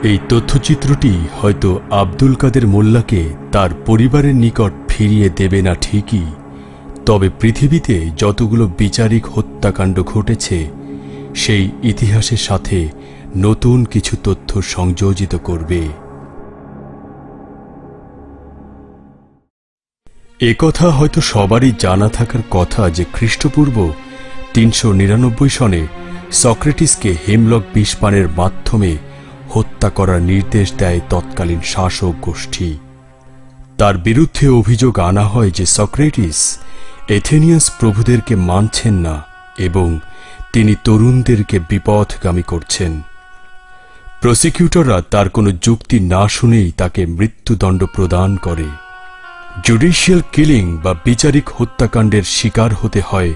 এই তথ্যচিত্রটি হয়তো আব্দুল কাদের মোল্লাকে তার পরিবারের নিকট ফিরিয়ে দেবে না ঠিকই, তবে পৃথিবীতে যতগুলো বিচারিক হত্যাকাণ্ড ঘটেছে সেই ইতিহাসের সাথে নতুন কিছু তথ্য সংযোজিত করবে। একথা হয়তো সবারই জানা থাকার কথা যে খ্রিস্টপূর্ব ৩৯৯ সনে সক্রেটিসকে হেমলক বিষ পানের মাধ্যমে হত্যা করার নির্দেশ দেয় তৎকালীন শাসক গোষ্ঠী। তার বিরুদ্ধে অভিযোগ আনা হয় যে সক্রেটিস এথেনিয়াস প্রভুদেরকে মানছেন না এবং তিনি তরুণদেরকে বিপথগামী করছেন। প্রসিকিউটররা তার কোনো যুক্তি না শুনেই তাকে মৃত্যুদণ্ড প্রদান করে। জুডিশিয়াল কিলিং বা বিচারিক হত্যাকাণ্ডের শিকার হতে হয়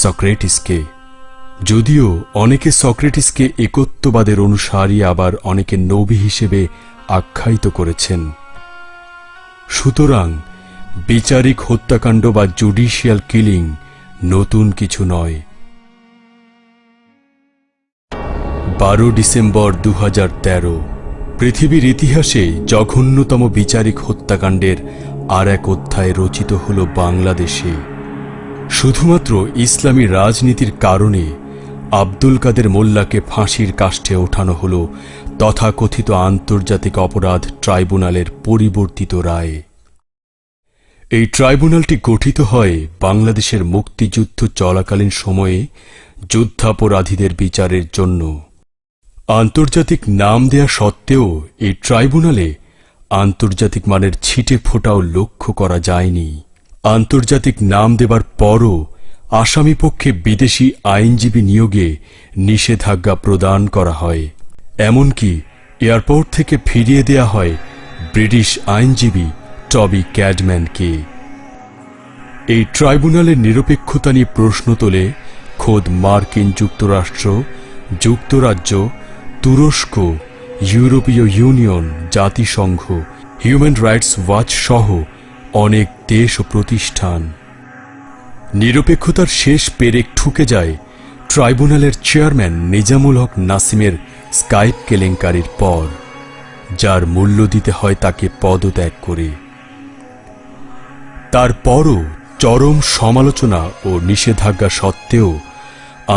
সক্রেটিসকে। যদিও অনেকে সক্রেটিসকে একত্ববাদের অনুসারী, আবার অনেকে নবী হিসেবে আখ্যায়িত করেছেন। সুতরাং বিচারিক হত্যাকাণ্ড বা জুডিশিয়াল কিলিং নতুন কিছু নয়। 12 ডিসেম্বর 2013 পৃথিবীর ইতিহাসে জঘন্যতম বিচারিক হত্যাকাণ্ডের আর এক অধ্যায় রচিত হল বাংলাদেশে। শুধুমাত্র ইসলামী রাজনীতির কারণে আব্দুল কাদের মোল্লাকে ফাঁসির কাষ্ঠে ওঠানো হল তথাকথিত আন্তর্জাতিক অপরাধ ট্রাইব্যুনালের পরিবর্তিত রায়ে। এই ট্রাইব্যুনালটি গঠিত হয় বাংলাদেশের মুক্তিযুদ্ধ চলাকালীন সময়ে যুদ্ধাপরাধীদের বিচারের জন্য। আন্তর্জাতিক নাম দেয়া সত্ত্বেও এই ট্রাইব্যুনালে আন্তর্জাতিক মানের ছিটে ফোঁটাও লক্ষ্য করা যায়নি। আন্তর্জাতিক নাম দেবার পরও আসামি পক্ষে বিদেশি আইনজীবী নিয়োগে নিষেধাজ্ঞা প্রদান করা হয়। এমনকি এয়ারপোর্ট থেকে ফিরিয়ে দেয়া হয় ব্রিটিশ আইনজীবী টবি ক্যাডম্যানকে। এই ট্রাইব্যুনালের নিরপেক্ষতা নিয়ে প্রশ্ন তোলে খোদ মার্কিন যুক্তরাষ্ট্র, যুক্তরাজ্য, তুরস্ক, ইউরোপীয় ইউনিয়ন, জাতিসংঘ, হিউম্যান রাইটস ওয়াচ সহ অনেক দেশ ও প্রতিষ্ঠান। নিরপেক্ষতার শেষ পেরেক ঠুকে যায় ট্রাইব্যুনালের চেয়ারম্যান নিজামুল হক নাসিমের স্কাইপ কেলেঙ্কারির পর, যার মূল্য দিতে হয় তাকে পদত্যাগ করে। তারপরও চরম সমালোচনা ও নিষেধাজ্ঞা সত্ত্বেও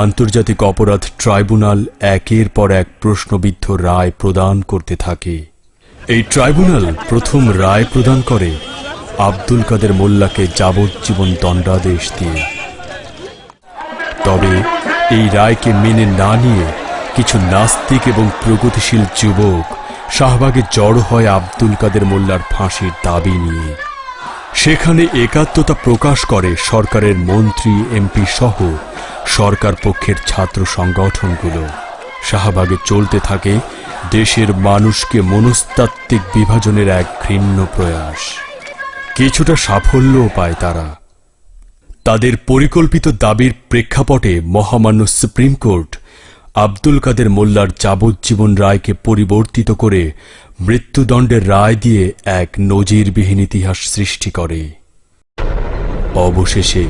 আন্তর্জাতিক অপরাধ ট্রাইব্যুনাল একের পর এক প্রশ্নবিদ্ধ রায় প্রদান করতে থাকে। এই ট্রাইব্যুনাল প্রথম রায় প্রদান করে আব্দুল কাদের মোল্লাকে যাবজ্জীবন দণ্ডাদেশ দিয়ে। তবে এই রায়কে মেনে না নিয়ে কিছু নাস্তিক এবং প্রগতিশীল যুবক শাহবাগে জড়ো হয় আব্দুল কাদের মোল্লার ফাঁসির দাবি নিয়ে। সেখানে একাত্মতা প্রকাশ করে সরকারের মন্ত্রী, এমপি সহ সরকার পক্ষের ছাত্র সংগঠনগুলো। শাহবাগে চলতে থাকে দেশের মানুষকে মনস্তাত্ত্বিক বিভাজনের এক ঘৃণ্য প্রয়াস। কিছুটা সাফল্যও পায় তারা। তাদের পরিকল্পিত দাবির প্রেক্ষাপটে মহামান্য সুপ্রিম কোর্ট আব্দুল কাদের মোল্লার যাবজ্জীবন রায়কে পরিবর্তিত করে মৃত্যুদণ্ডের রায় দিয়ে এক নজিরবিহীন ইতিহাস সৃষ্টি করে। অবশেষে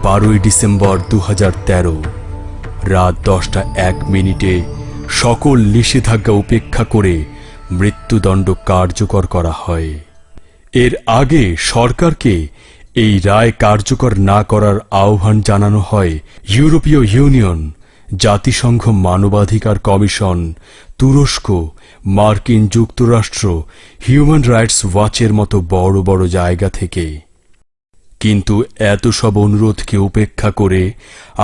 12 ডিসেম্বর 2013 রাত 10টা 1 সকল নিষেধাজ্ঞা উপেক্ষা করে মৃত্যুদণ্ড কার্যকর করা হয়। এর আগে সরকারকে এই রায় কার্যকর না করার আহ্বান জানানো হয় ইউরোপীয় ইউনিয়ন, জাতিসংঘ মানবাধিকার কমিশন, তুরস্ক, মার্কিন যুক্তরাষ্ট্র, হিউম্যান রাইটস ওয়াচের মতো বড় বড় জায়গা থেকে। কিন্তু এত সব অনুরোধকে উপেক্ষা করে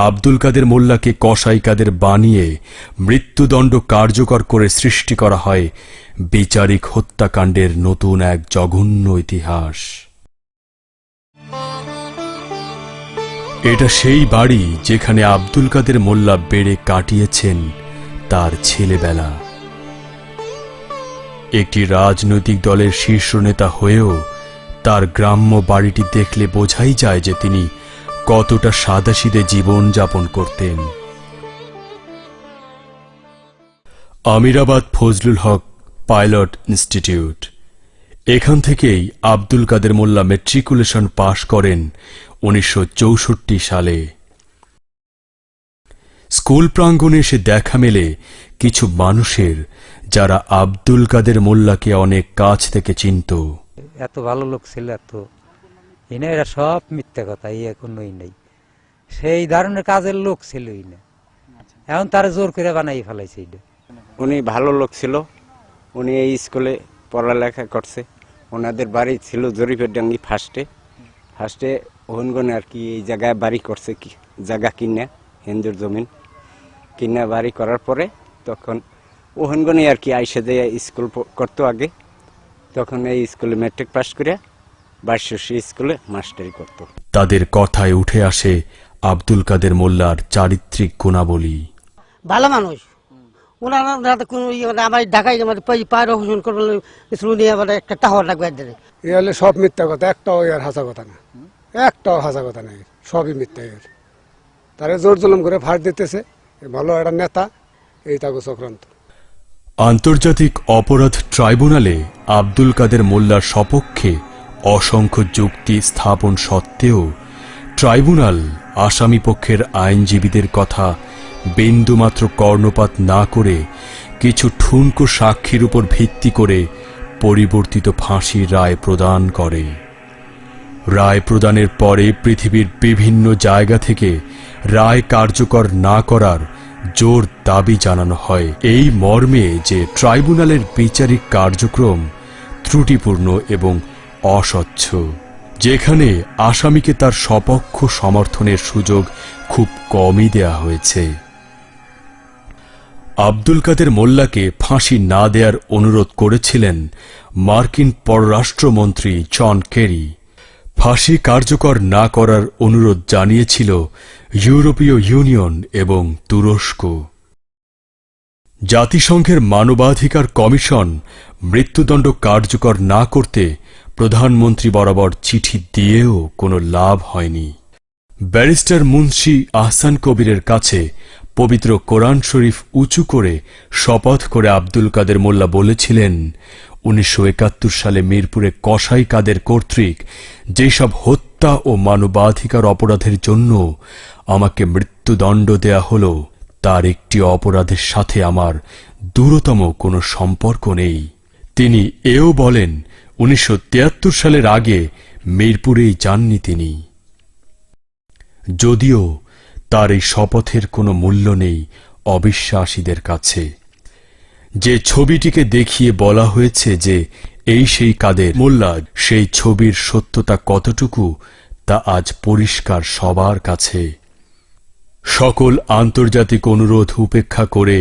আব্দুল কাদের মোল্লাকে কসাই কাদের বানিয়ে মৃত্যুদণ্ড কার্যকর করে সৃষ্টি করা হয় বিচারিক হত্যাকাণ্ডের নতুন এক জঘন্য ইতিহাস। এটা সেই বাড়ি যেখানে আব্দুল কাদের মোল্লা বেড়ে কাটিয়েছেন তার ছেলেবেলা। একটি রাজনৈতিক দলের শীর্ষ নেতা হয়েও তার গ্রাম্য বাড়িটি দেখলে বোঝাই যায় যে তিনি কতটা সাদাসিধে জীবন যাপন করতেন। আমিরাবাদ ফজলুল হক পাইলট ইনস্টিটিউট, এখান থেকেই আব্দুল কাদের মোল্লা ম্যাট্রিকুলেশন পাশ করেন 1964 সালে। স্কুল প্রাঙ্গণে এসে দেখা মেলে কিছু মানুষের যারা আব্দুল কাদের মোল্লাকে অনেক কাছ থেকে চিনত। এত ভালো লোক ছিল, এত এরা সব মিথ্যা কথা, কোনোই নেই। সেই ধরনের কাজের লোক ছিল না, এখন তারা জোর করে বানাই ফেলাইছে। উনি ভালো লোক ছিল, উনি এই স্কুলে পড়ালেখা করছে। ওনাদের বাড়ি ছিল জরিপের ডাঙ্গি ফার্স্টে ওহনগণে আর কি এই জায়গায় বাড়ি করছে, কি জায়গা কিনা হিন্দুর জমিন কিনা বাড়ি করার পরে তখন ওহনগণে আর কি আইসে দিয়ে স্কুল করতো আগে। তখন এই স্কুলে ম্যাট্রিক পাস করে বাইশী স্কুলে মাস্টারি করতো। তাদের কথায় উঠে আসে আব্দুল কাদের মোল্লার চারিত্রিক গুণাবলী। ভালো মানুষ ওনারা আমার ঢাকায় পায়রা হুসুন করলে নিয়ে আবার একটা টাওয়ার লাগবে। এ হলে সব মিথ্যা কথা, একটাও আর হাসা কথা না, একটাও হাসা কথা নেই, সবই মিথ্যা। এর তারা জোর জুলুম করে ফাঁস দিতেছে, ভালো একটা নেতা, এই তাকে চক্রান্ত। আন্তর্জাতিক অপরাধ ট্রাইব্যুনালে আব্দুল কাদের মোল্লার সপক্ষে অসংখ্য যুক্তি স্থাপন সত্ত্বেও ট্রাইব্যুনাল আসামি পক্ষের আইনজীবীদের কথা বিন্দুমাত্র কর্ণপাত না করে কিছু ঠুনকো সাক্ষীর উপর ভিত্তি করে পরিবর্তিত ফাঁসির রায় প্রদান করে। রায় প্রদানের পরে পৃথিবীর বিভিন্ন জায়গা থেকে রায় কার্যকর না করার জোর দাবি জানানো হয়, এই মর্মে যে ট্রাইব্যুনালের বিচারিক কার্যক্রম ত্রুটিপূর্ণ এবং অস্বচ্ছ, যেখানে আসামিকে তার সপক্ষ সমর্থনের সুযোগ খুব কমই দেয়া হয়েছে। আব্দুল কাদের মোল্লাকে ফাঁসি না দেওয়ার অনুরোধ করেছিলেন মার্কিন পররাষ্ট্রমন্ত্রী জন কেরি। ফাঁসি কার্যকর না করার অনুরোধ জানিয়েছিল ইউরোপীয় ইউনিয়ন এবং তুরস্ক। জাতিসংঘের মানবাধিকার কমিশন মৃত্যুদণ্ড কার্যকর না করতে প্রধানমন্ত্রী বরাবর চিঠি দিয়েও কোনো লাভ হয়নি। ব্যারিস্টার মুন্সি আহসান কবিরের কাছে পবিত্র কোরআন শরীফ উঁচু করে শপথ করে আব্দুল কাদের মোল্লা বলেছিলেন, 1971 সালে মিরপুরে কসাই কাদের কর্তৃক যেসব হত্যা ও মানবাধিকার অপরাধের জন্য আমাকে মৃত্যুদণ্ড দেয়া হল, তার একটি অপরাধের সাথে আমার দূরতম কোনো সম্পর্ক নেই। তিনি এও বলেন, 1973 সালের আগে মিরপুরেই যাননি তিনি। যদিও তার এই শপথের কোনো মূল্য নেই অবিশ্বাসীদের কাছে। যে ছবিটিকে দেখিয়ে বলা হয়েছে যে এই সেই কাদের মোল্লা, সেই ছবির সত্যতা কতটুকু তা আজ পরিষ্কার সবার কাছে। সকল আন্তর্জাতিক অনুরোধ উপেক্ষা করে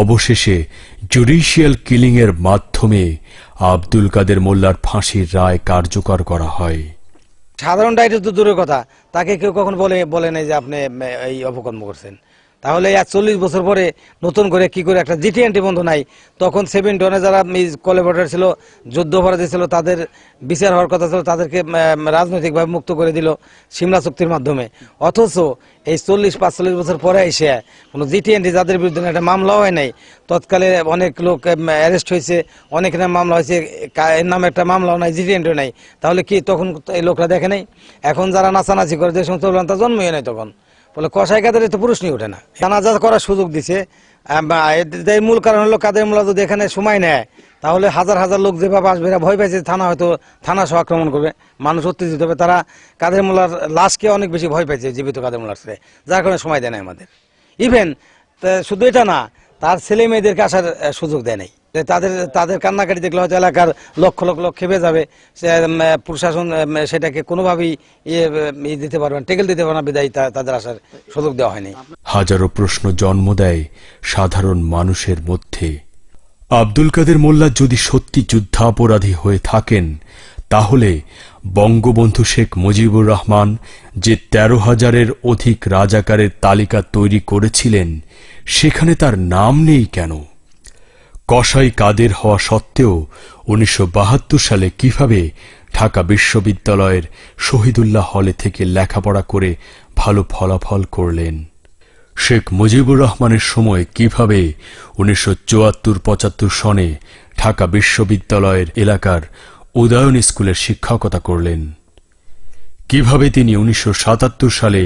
অবশেষে জুডিশিয়াল কিলিংয়ের মাধ্যমে আব্দুল কাদের মোল্লার ফাঁসির রায় কার্যকর করা হয়। সাধারণ ডায়েরি তো দূরের কথা, তাকে কেউ কখন বলে নাই যে আপনি এই অপকর্ম করছেন। তাহলে 40 বছর পরে নতুন করে কি করে একটা জিটিএনটি বন্ধ নাই, তখন 71 যারা কোলাবরেটর ছিল, যুদ্ধ অপরাধী ছিল, তাদের বিচার হওয়ার কথা ছিল, তাদেরকে রাজনৈতিকভাবে মুক্ত করে দিল সিমলা চুক্তির মাধ্যমে। অথচ এই 40-45 বছর পরে এসে কোনো জিটিএনটি যাদের বিরুদ্ধে একটা মামলা হয় নাই, তৎকালে অনেক লোক অ্যারেস্ট হয়েছে, অনেক নামে মামলা হয়েছে, এর নামে একটা মামলাও নাই, জিটিএনটিও নাই। তাহলে কি তখন এই লোকরা দেখে নাই? এখন যারা নাচানাচি করে যে সমস্ত তা জন্মই হয় নাই, তখন বলে কসাই কাদের তো প্রশ্নই ওঠে না। জানাজা করার সুযোগ দিছে, মূল কারণ হলো কাদের মোল্লা যদি এখানে সময় নেয় তাহলে হাজার হাজার লোক যেভাবে আসবে, এরা ভয় পাইছে থানা হয়তো থানা সহ আক্রমণ করবে, মানুষ উত্তেজিত হবে। তারা কাদের মোল্লার লাশকে অনেক বেশি ভয় পাইছে জীবিত কাদের মোল্লার সাথে, যার কারণে সময় দেয় না আমাদের। ইভেন শুধু এটা না, তার ছেলে মেয়েদেরকে আসার সুযোগ দেয় নাই। তাদের কান্নাকাটি দেখলে হয়তো এলাকার লক্ষ লক্ষ লোক খেপে যাবে, প্রশাসন সেটাকে কোনোভাবেই দিতে পারবে না, টেকেল দিতে পারবে না, বিদায়ী তাদের আসার সুযোগ দেওয়া হয়নি। হাজারো প্রশ্ন জন্ম দেয় সাধারণ মানুষের মধ্যে। আব্দুল কাদের মোল্লা যদি সত্যি যুদ্ধাপরাধী হয়ে থাকেন, তাহলে বঙ্গবন্ধু শেখ মুজিবুর রহমান যে 13,000-এর অধিক রাজাকারের তালিকা তৈরি করেছিলেন, সেখানে তার নাম নেই কেন? কসাই কাদের হওয়া সত্ত্বেও 1972 সালে কিভাবে ঢাকা বিশ্ববিদ্যালয়ের শহীদুল্লাহ হলে থেকে লেখাপড়া করে ভালো ফলাফল করলেন? শেখ মুজিবুর রহমানের সময় কিভাবে 1974-75 সনে ঢাকা বিশ্ববিদ্যালয়ের এলাকার উদয়ন স্কুলের শিক্ষকতা করলেন? কিভাবে তিনি 1977 সালে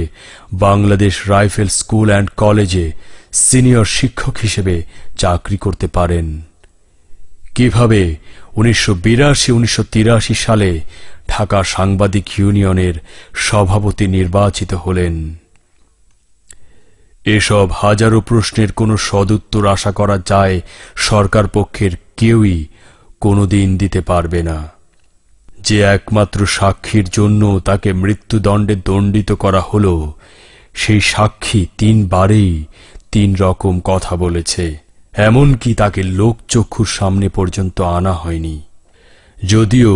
বাংলাদেশ রাইফেল স্কুল অ্যান্ড কলেজে সিনিয়র শিক্ষক হিসেবে চাকরি করতে পারেন? কিভাবে 1982-1983 সালে ঢাকা সাংবাদিক ইউনিয়নের সভাপতি নির্বাচিত হলেন। এসব হাজারো প্রশ্নের কোনো সদুত্তর আশা করা যায় সরকার পক্ষের কেউই কোনোদিন দিতে পারবে না। যে একমাত্র সাক্ষীর জন্য তাকে মৃত্যুদণ্ডে দণ্ডিত করা হলো, সেই সাক্ষী 3 বারেই 3 রকম কথা বলেছে, এমনকি তাকে লোকচক্ষুর সামনে পর্যন্ত আনা হয়নি। যদিও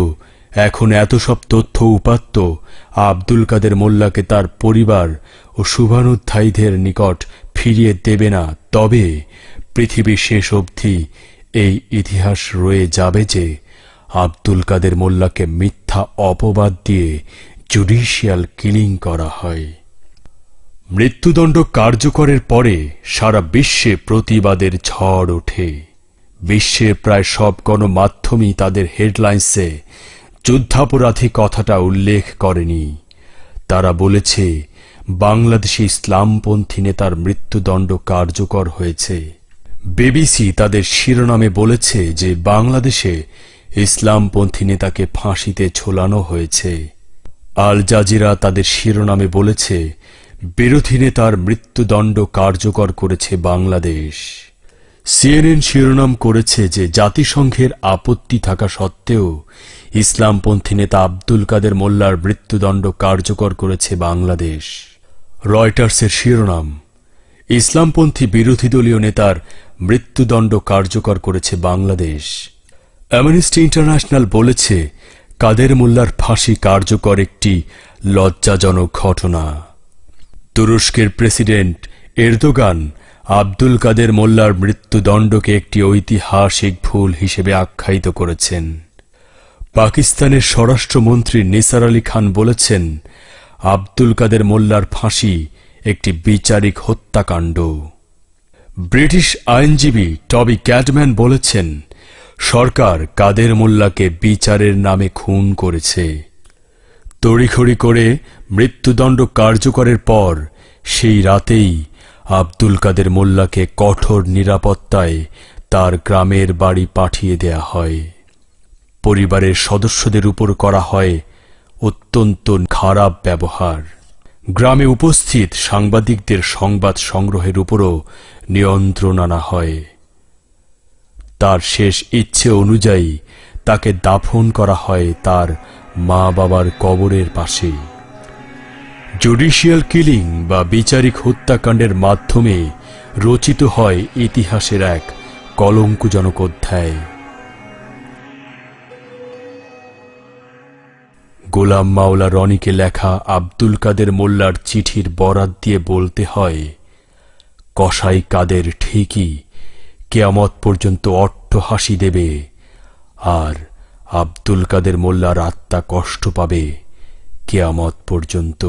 এখন এত সব তথ্য উপাত্ত আব্দুল কাদের মোল্লাকে তার পরিবার ও শুভানুধ্যায়ীদের নিকট ফিরিয়ে দেবে না, তবে পৃথিবী শেষ অবধি এই ইতিহাস রয়ে যাবে যে আব্দুল কাদের মোল্লাকে মিথ্যা অপবাদ দিয়ে জুডিশিয়াল কিলিং করা হয়। মৃত্যুদণ্ড কার্যকরের পরে সারা বিশ্বে প্রতিবাদের ঝড় ওঠে। বিশ্বের প্রায় সব গণমাধ্যমই তাদের হেডলাইন্সে যুদ্ধাপরাধী কথাটা উল্লেখ করেনি। তারা বলেছে বাংলাদেশে ইসলামপন্থী নেতার মৃত্যুদণ্ড কার্যকর হয়েছে। বিবিসি তাদের শিরোনামে বলেছে যে বাংলাদেশে ইসলামপন্থী নেতাকে ফাঁসিতে ঝোলানো হয়েছে। আল জাজিরা তাদের শিরোনামে বলেছে বিরোধী নেতার মৃত্যুদণ্ড কার্যকর করেছে বাংলাদেশ। সিএনএন শিরোনাম করেছে যে জাতিসংঘের আপত্তি থাকা সত্ত্বেও ইসলামপন্থী নেতা আব্দুল কাদের মোল্লার মৃত্যুদণ্ড কার্যকর করেছে বাংলাদেশ। রয়টার্সের শিরোনাম ইসলামপন্থী বিরোধী দলীয় নেতার মৃত্যুদণ্ড কার্যকর করেছে বাংলাদেশ। অ্যামনেস্টি ইন্টারন্যাশনাল বলেছে কাদের মোল্লার ফাঁসি কার্যকর একটি লজ্জাজনক ঘটনা। তুরস্কের প্রেসিডেন্ট এরদোগান আব্দুল কাদের মোল্লার মৃত্যুদণ্ডকে একটি ঐতিহাসিক ভুল হিসেবে আখ্যায়িত করেছেন। পাকিস্তানের স্বরাষ্ট্রমন্ত্রী নিসার আলী খান বলেছেন আব্দুল কাদের মোল্লার ফাঁসি একটি বিচারিক হত্যাকাণ্ড। ব্রিটিশ আইনজীবী টবি ক্যাডম্যান বলেছেন সরকার কাদের মোল্লাকে বিচারের নামে খুন করেছে। তড়িঘড়ি করে মৃত্যুদণ্ড কার্যকরের পর সেই রাতেই আব্দুল কাদের মোল্লাকে কঠোর নিরাপত্তায় তার গ্রামের বাড়ি পাঠিয়ে দেয়া হয়। পরিবারের সদস্যদের উপর করা হয় অত্যন্ত খারাপ ব্যবহার। গ্রামে উপস্থিত সাংবাদিকদের সংবাদ সংগ্রহের উপরও নিয়ন্ত্রণ আনা হয়। তার শেষ ইচ্ছে অনুযায়ী তাকে দাফন করা হয় তার মা বাবার কবরের পাশে। জুডিশিয়াল কিলিং বা বিচারিক হত্যাকাণ্ডের মাধ্যমে রচিত হয় ইতিহাসের এক কলঙ্কজনক অধ্যায়। গোলাম মাওলা রনিকে লেখা আব্দুল কাদের মোল্লার চিঠির বরাত দিয়ে বলতে হয়, কসাই কাদের ঠিকই কিয়ামত পর্যন্ত অট্টহাসি দেবে, আর আব্দুল কাদের মোল্লার আত্মা কষ্ট পাবে কিয়ামত পর্যন্ত।